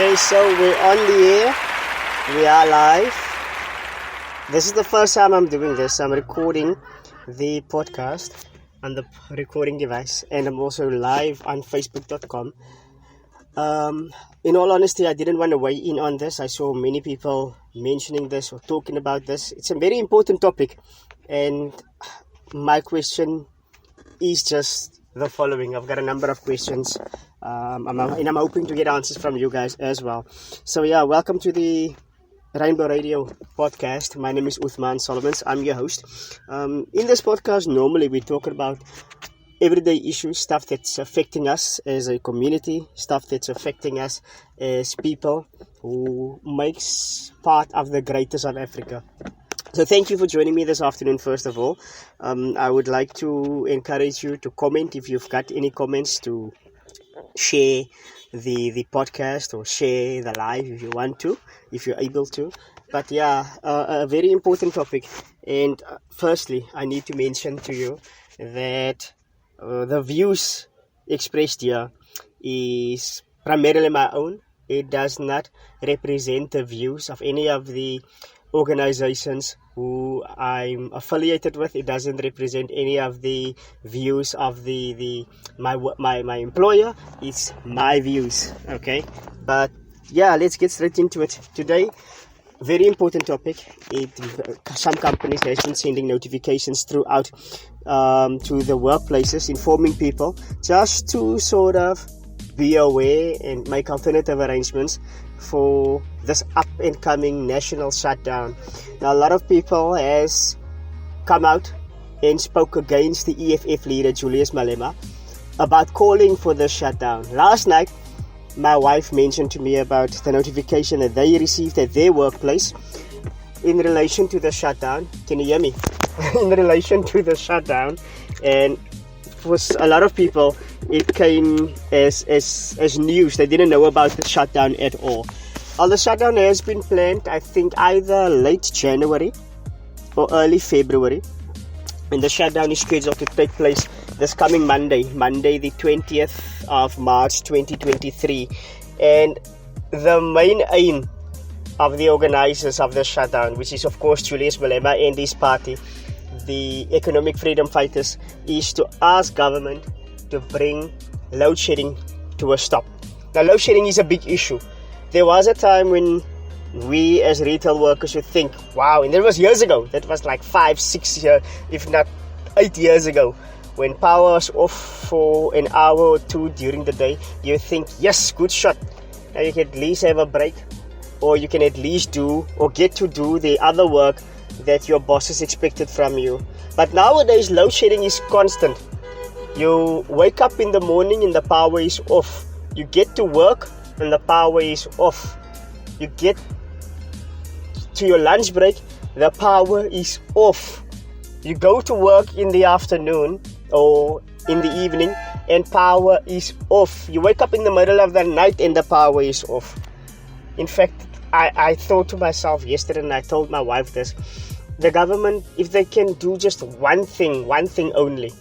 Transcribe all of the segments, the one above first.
Okay, so we're on the air. We are live. This is the first time I'm doing this. I'm recording the podcast on the recording device, and I'm also live on Facebook.com. In all honesty, I didn't want to weigh in on this. I saw many people mentioning this or talking about this. It's a very important topic, and my question is just the following. I've got a number of questions, and I'm hoping to get answers from you guys as well. So yeah, welcome to the Rainbow Radio podcast. My name is Uthman Solomons. I'm your host. In this podcast, normally we talk about everyday issues, stuff that's affecting us as a community, stuff that's affecting us as people who makes part of the greater South Africa. So thank you for joining me this afternoon, first of all. I would like to encourage you to comment if you've got any comments, to share the podcast or share the live if you want to, if you're able to. But yeah, a very important topic. And firstly, I need to mention to you that the views expressed here is primarily my own. It does not represent the views of any of the organizations who I'm affiliated with. It doesn't represent any of the views of my employer. It's my views, okay? But yeah, let's get straight into it. Today, very important topic. Some companies have been sending notifications throughout to the workplaces, informing people just to sort of be aware and make alternative arrangements for this up and coming national shutdown. Now, a lot of people has come out and spoke against the EFF leader Julius Malema about calling for the shutdown. Last night, my wife mentioned to me about the notification that they received at their workplace in relation to the shutdown. Can you hear me? In relation to the shutdown, and for a lot of people, it came as news. They didn't know about the shutdown at all. The shutdown has been planned, I think, either late January or early February. And the shutdown is scheduled to take place this coming Monday the 20th of March 2023. And the main aim of the organizers of the shutdown, which is of course Julius Malema and his party, the Economic Freedom Fighters, is to ask government to bring load shedding to a stop. Now, load shedding is a big issue. There was a time when we as retail workers would think, wow, and that was years ago. That was like 5-6 years, if not 8 years ago, when power was off for an hour or two during the day. You think, yes, good shot. Now you can at least have a break, or you can at least do or get to do the other work that your bosses expected from you. But nowadays, load shedding is constant. You wake up in the morning and the power is off. You get to work and the power is off. You get to your lunch break, the power is off. You go to work in the afternoon or in the evening and power is off. You wake up in the middle of the night and the power is off. In fact, I thought to myself yesterday, and I told my wife this, the government, if they can do just one thing only,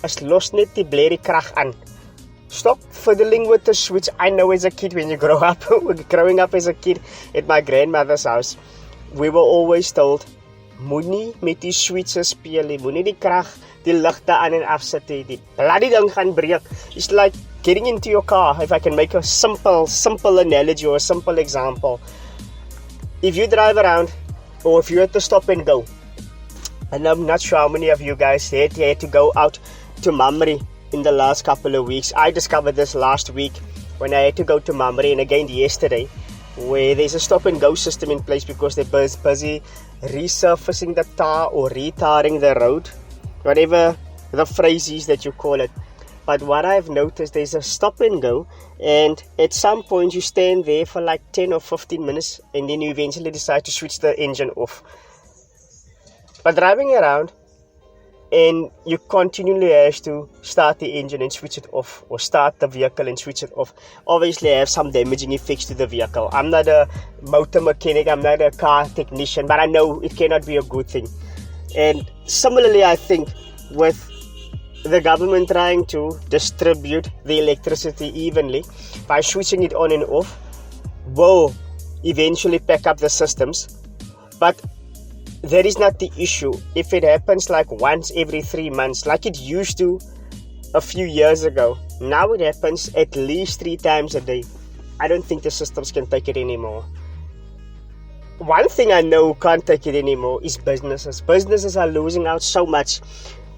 is los net die blerrie krag aan. Stop fiddling with the switch. I know as a kid, when you grow up, growing up as a kid at my grandmother's house, we were always told, moenie met die switches speel nie, moenie die krag, die ligte aan en afsit nie, die bloody ding gaan breek. It's like getting into your car. If I can make a simple analogy or a simple example. If you drive around, or if you're at the stop and go, and I'm not sure how many of you guys had to go out to Mamre in the last couple of weeks. I discovered this last week when I had to go to Mamre, and again yesterday, where there's a stop and go system in place because they're busy resurfacing the tar or retarring the road, whatever the phrase is that you call it. But what I've noticed, there's a stop and go, and at some point you stand there for like 10 or 15 minutes, and then you eventually decide to switch the engine off. But driving around, and you continually have to start the engine and switch it off, or start the vehicle and switch it off. Obviously, I have some damaging effects to the vehicle. I'm not a motor mechanic, I'm not a car technician, but I know it cannot be a good thing. And similarly, I think with the government trying to distribute the electricity evenly by switching it on and off, will eventually pack up the systems, but that is not the issue. If it happens like once every 3 months, like it used to a few years ago, now it happens at least 3 times a day. I don't think the systems can take it anymore. One thing I know can't take it anymore is businesses. Businesses are losing out so much.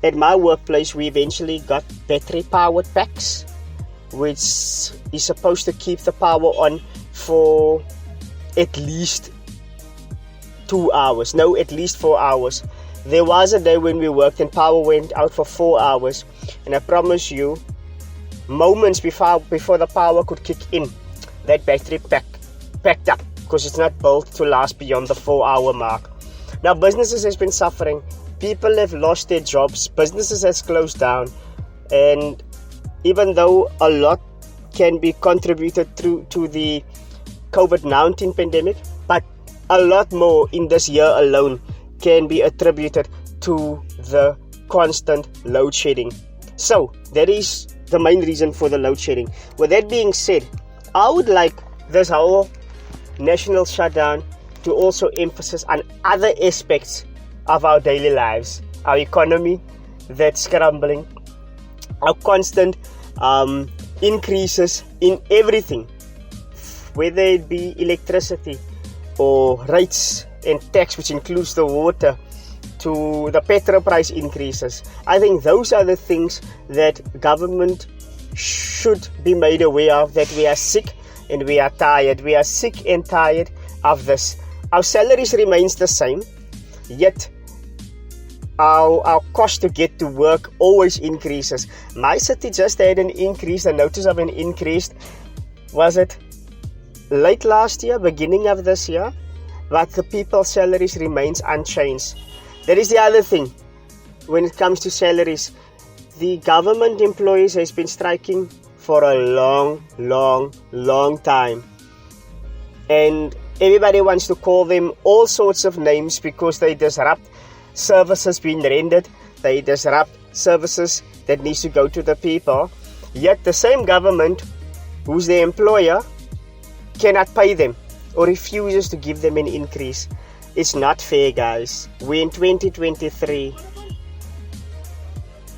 At my workplace, we eventually got battery-powered packs, which is supposed to keep the power on for at least 2 hours. No, at least 4 hours. There was a day when we worked and power went out for 4 hours. And I promise you, moments before the power could kick in, that battery packed up, because it's not built to last beyond the 4-hour mark. Now businesses has been suffering. People have lost their jobs. Businesses has closed down. And even though a lot can be contributed to the COVID-19 pandemic, but a lot more in this year alone can be attributed to the constant load shedding. So that is the main reason for the load shedding. With that being said, I would like this whole national shutdown to also emphasize on other aspects of our daily lives, our economy that's crumbling, our constant increases in everything, whether it be electricity or rates and tax, which includes the water, to the petrol price increases. I think those are the things that government should be made aware of, that we are sick and we are tired. We are sick and tired of this. Our salaries remains the same, yet our cost to get to work always increases. My city just had an increase, a notice of an increase, was it late last year, beginning of this year, but the people's salaries remains unchanged. That is the other thing. When it comes to salaries, the government employees has been striking for a long time. And everybody wants to call them all sorts of names because they disrupt services being rendered. They disrupt services that needs to go to the people. Yet the same government, who's the employer, cannot pay them or refuses to give them an increase. It's not fair, guys. We're in 2023.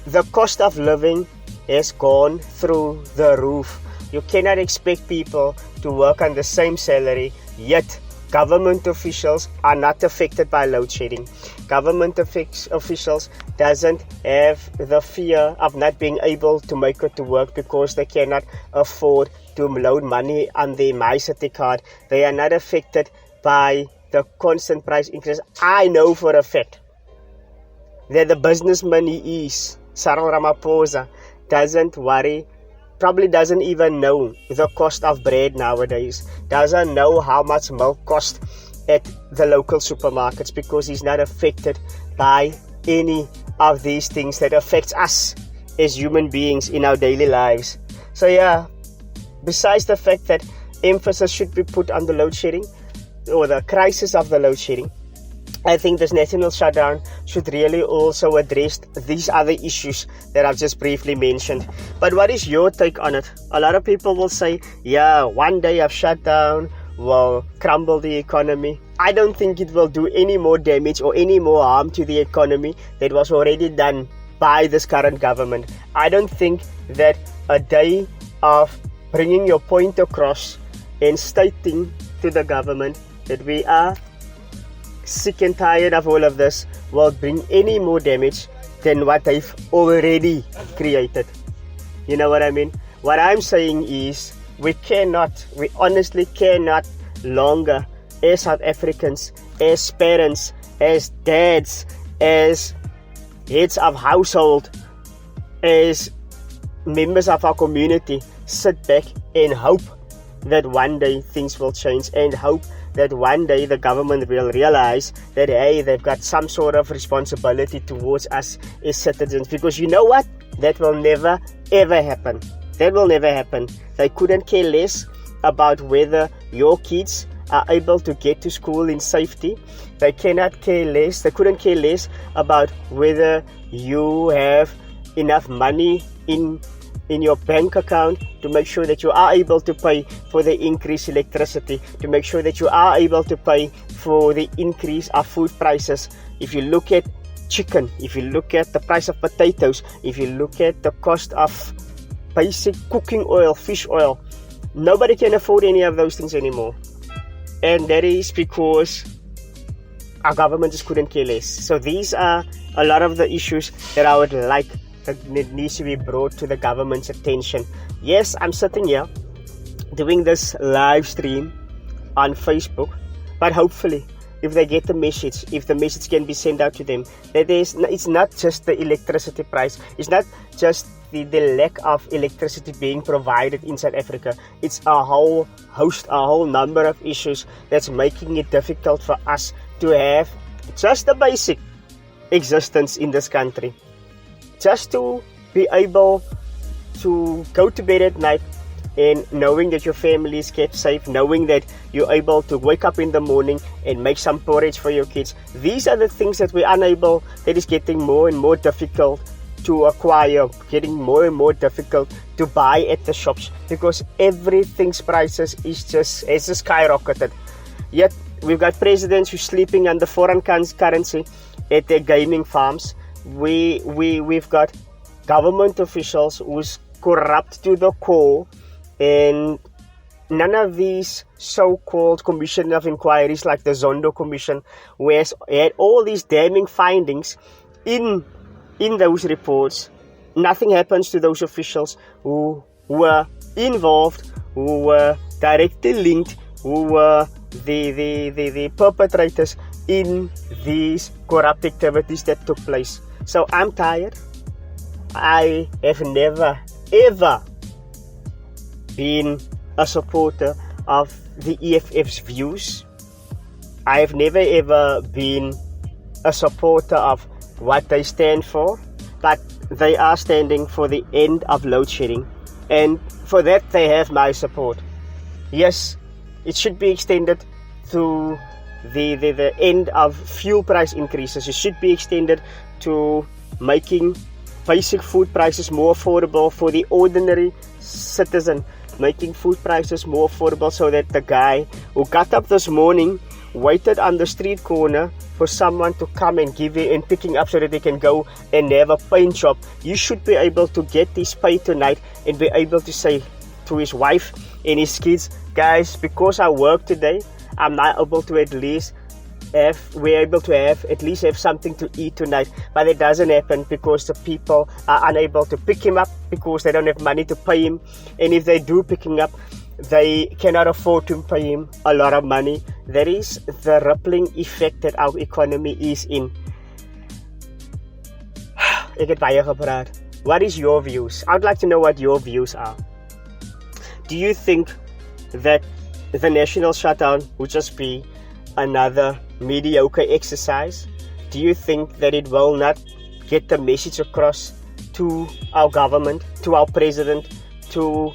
The cost of living has gone through the roof. You cannot expect people to work on the same salary, yet government officials are not affected by load shedding. Government officials doesn't have the fear of not being able to make it to work because they cannot afford to load money on their MyCity card. They are not affected by the constant price increase. I know for a fact that the businessman he is, Cyril Ramaphosa, doesn't worry, probably doesn't even know the cost of bread nowadays, doesn't know how much milk costs at the local supermarkets, because he's not affected by any of these things that affects us as human beings in our daily lives. So yeah, besides the fact that emphasis should be put on the load shedding or the crisis of the load shedding, I think this national shutdown should really also address these other issues that I've just briefly mentioned. But what is your take on it? A lot of people will say, yeah, one day of shutdown will crumble the economy. I don't think it will do any more damage or any more harm to the economy that was already done by this current government. I don't think that a day of bringing your point across and stating to the government that we are sick and tired of all of this will bring any more damage than what they've already created. You know what I mean? What I'm saying is we honestly cannot longer, as South Africans, as parents, as dads, as heads of household, as members of our community, sit back and hope that one day things will change, and hope that one day the government will realize that, hey, they've got some sort of responsibility towards us as citizens. Because you know what? That will never ever happen. That will never happen. They couldn't care less about whether your kids are able to get to school in safety. They couldn't care less about whether you have enough money in in your bank account to make sure that you are able to pay for the increased electricity, to make sure that you are able to pay for the increase of food prices. If you look at chicken, if you look at the price of potatoes, if you look at the cost of basic cooking oil, fish oil, nobody can afford any of those things anymore. And that is because our government just couldn't care less. So these are a lot of the issues that I would like that needs to be brought to the government's attention. Yes, I'm sitting here doing this live stream on Facebook, but hopefully if they get the message, if the message can be sent out to them, that it's not just the electricity price, it's not just the lack of electricity being provided in South Africa. It's a whole number of issues that's making it difficult for us to have just the basic existence in this country. Just to be able to go to bed at night and knowing that your family is kept safe, knowing that you're able to wake up in the morning and make some porridge for your kids. These are the things that we're unable, that is getting more and more difficult to acquire, getting more and more difficult to buy at the shops, because everything's prices has just skyrocketed. Yet we've got presidents who's sleeping under foreign currency at their gaming farms. We've got government officials who's corrupt to the core, and none of these so-called commission of inquiries like the Zondo Commission, where had all these damning findings in those reports, nothing happens to those officials who were involved, who were directly linked, who were the perpetrators in these corrupt activities that took place. So I'm tired. I have never ever been a supporter of the EFF's views. I have never ever been a supporter of what they stand for, but they are standing for the end of load shedding, and for that they have my support. Yes, it should be extended to the end of fuel price increases. It should be extended to making basic food prices more affordable for the ordinary citizen, making food prices more affordable so that the guy who got up this morning, waited on the street corner for someone to come and give it and picking up so that they can go and have a paint job, you should be able to get his pay tonight and be able to say to his wife and his kids, guys, because I work today, I'm not able to at least have something to eat tonight. But it doesn't happen because the people are unable to pick him up because they don't have money to pay him, and if they do pick him up, they cannot afford to pay him a lot of money. That is the rippling effect that our economy is in. Ek het baie gepraat. What is your views? I'd like to know what your views are. Do you think that the national shutdown would just be another mediocre exercise? Do you think that it will not get the message across to our government, to our president, to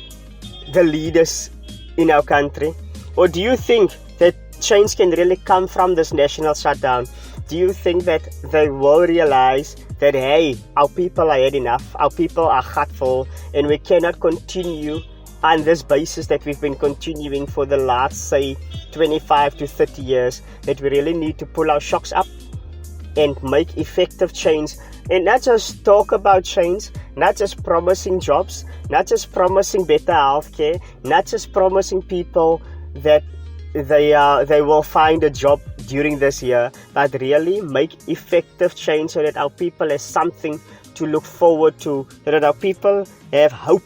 the leaders in our country? Or do you think that change can really come from this national shutdown? Do you think that they will realize that, hey, our people are had enough, our people are heartful, and we cannot continue on this basis that we've been continuing for the last, say, 25 to 30 years, that we really need to pull our shocks up and make effective change, and not just talk about change, not just promising jobs, not just promising better healthcare, not just promising people that they will find a job during this year, but really make effective change so that our people have something to look forward to, so that our people have hope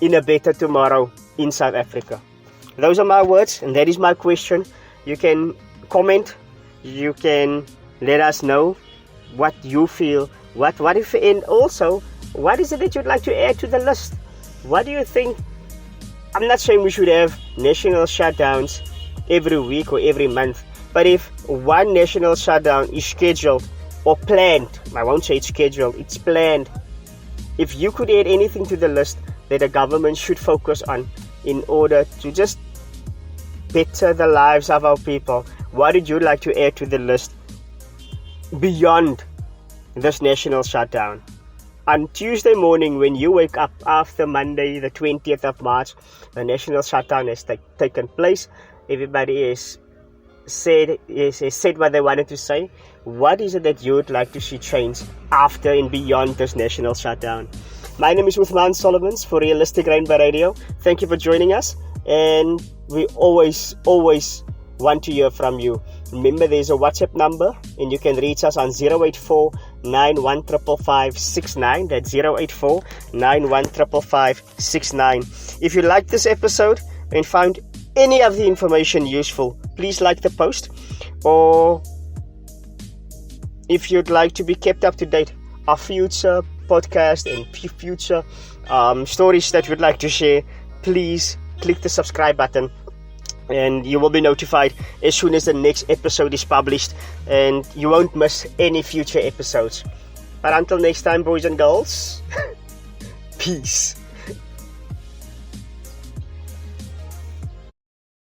in a better tomorrow in South Africa. Those are my words, and that is my question. You can comment, you can let us know what you feel, what if, and also what is it that you'd like to add to the list? What do you think? I'm not saying we should have national shutdowns every week or every month, but if one national shutdown is scheduled or planned, I won't say it's scheduled, it's planned. If you could add anything to the list that the government should focus on in order to just better the lives of our people, what would you like to add to the list beyond this national shutdown? on Tuesday morning, when you wake up after Monday, the 20th of March, the national shutdown has taken place. Everybody is said what they wanted to say. What is it that you would like to see change after and beyond this national shutdown? My name is Uthman Solomons for Realistic Rainbow Radio. Thank you for joining us, and we always want to hear from you. Remember, there's a WhatsApp number, and you can reach us on 084 915569. That's 084 915569. If you like this episode and found any of the information useful, please like the post. Or if you'd like to be kept up to date of future podcasts and future stories that you'd like to share, please click the subscribe button, and you will be notified as soon as the next episode is published, and you won't miss any future episodes. But until next time, boys and girls, peace.